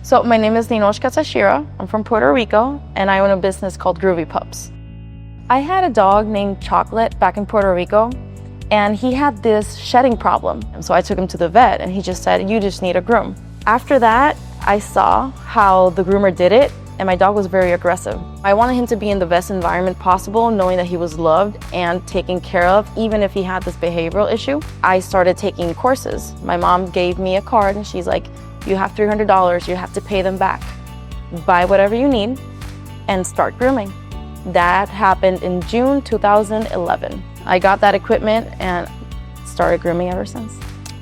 So my name is Ninoshka Tashira. I'm from Puerto Rico, and I own a business called Groovy Pups. I had a dog named Chocolate back in Puerto Rico, and he had this shedding problem. So I took him to the vet, and he just said, "You just need a groom." After that, I saw how the groomer did it, and my dog was very aggressive. I wanted him to be in the best environment possible, knowing that he was loved and taken care of, even if he had this behavioral issue. I started taking courses. My mom gave me a card, and she's like, "You have $300, you have to pay them back. Buy whatever you need and start grooming." That happened in June 2011. I got that equipment and started grooming ever since.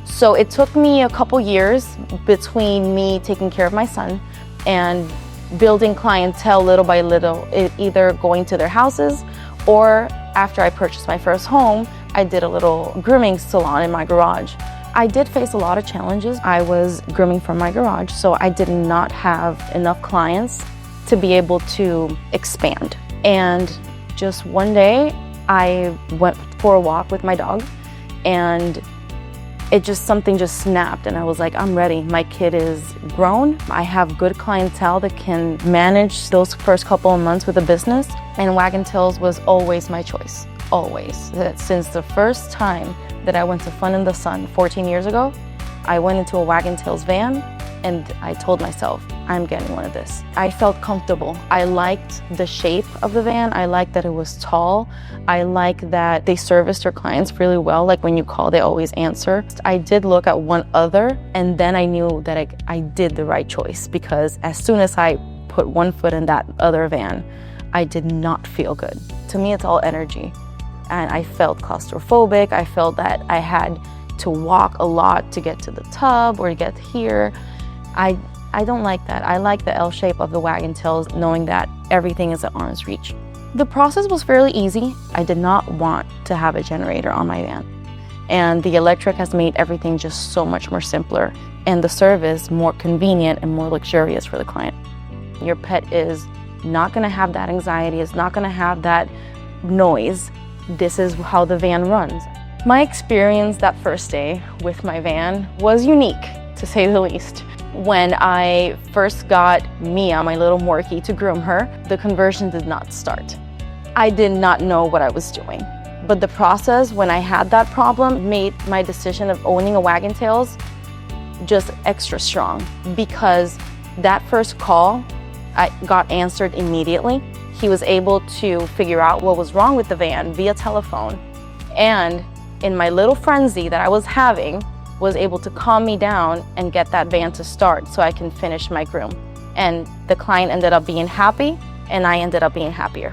So it took me a couple years between me taking care of my son and building clientele little by little, either going to their houses or after I purchased my first home, I did a little grooming salon in my garage. I did face a lot of challenges. I was grooming from my garage, so I did not have enough clients to be able to expand. And just one day, I went for a walk with my dog, and something just snapped, and I was like, I'm ready. My kid is grown. I have good clientele that can manage those first couple of months with a business, and Wag'n Tails was always my choice, always. Since the first time that I went to Fun in the Sun 14 years ago, I went into a Wag'n Tails van, and I told myself, I'm getting one of this. I felt comfortable. I liked the shape of the van. I liked that it was tall. I like that they serviced their clients really well. Like when you call, they always answer. I did look at one other, and then I knew that I did the right choice, because as soon as I put one foot in that other van, I did not feel good. To me, it's all energy. And I felt claustrophobic. I felt that I had to walk a lot to get to the tub or to get here. I don't like that. I like the L shape of the Wag'n Tails, knowing that everything is at arm's reach. The process was fairly easy. I did not want to have a generator on my van. And the electric has made everything just so much more simpler, and the service more convenient and more luxurious for the client. Your pet is not gonna have that anxiety, it's not gonna have that noise. This is how the van runs. My experience that first day with my van was unique, to say the least. When I first got Mia, my little Morkie, to groom her, the conversion did not start. I did not know what I was doing. But the process, when I had that problem, made my decision of owning a Wag'n Tails just extra strong, because that first call, I got answered immediately. He was able to figure out what was wrong with the van via telephone. And in my little frenzy that I was having, was able to calm me down and get that van to start so I can finish my groom. And the client ended up being happy, and I ended up being happier.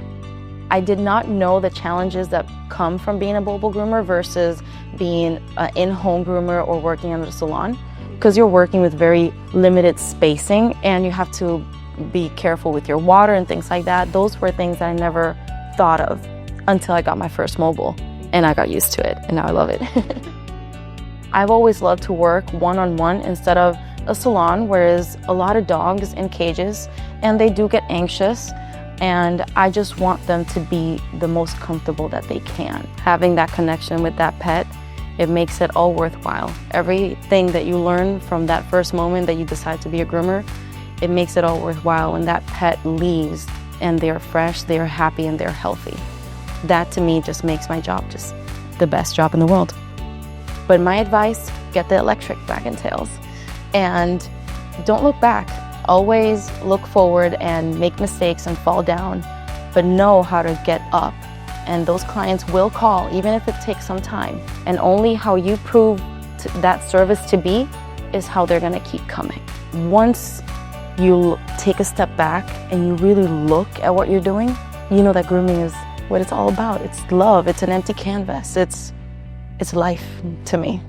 I did not know the challenges that come from being a mobile groomer versus being an in-home groomer or working in a salon, because you're working with very limited spacing and you have to be careful with your water and things like that. Those were things that I never thought of until I got my first mobile, and I got used to it, and now I love it. I've always loved to work one-on-one instead of a salon, whereas a lot of dogs in cages, and they do get anxious, and I just want them to be the most comfortable that they can. Having that connection with that pet, it makes it all worthwhile. Everything that you learn from that first moment that you decide to be a groomer, it makes it all worthwhile when that pet leaves and they're fresh, they're happy, and they're healthy. That to me just makes my job just the best job in the world. But my advice, get the electric Wag'n Tails, and don't look back. Always look forward and make mistakes and fall down, but know how to get up. And those clients will call, even if it takes some time. And only how you prove that service to be is how they're gonna keep coming. Once you take a step back and you really look at what you're doing, you know that grooming is what it's all about. It's love, it's an empty canvas, it's life to me.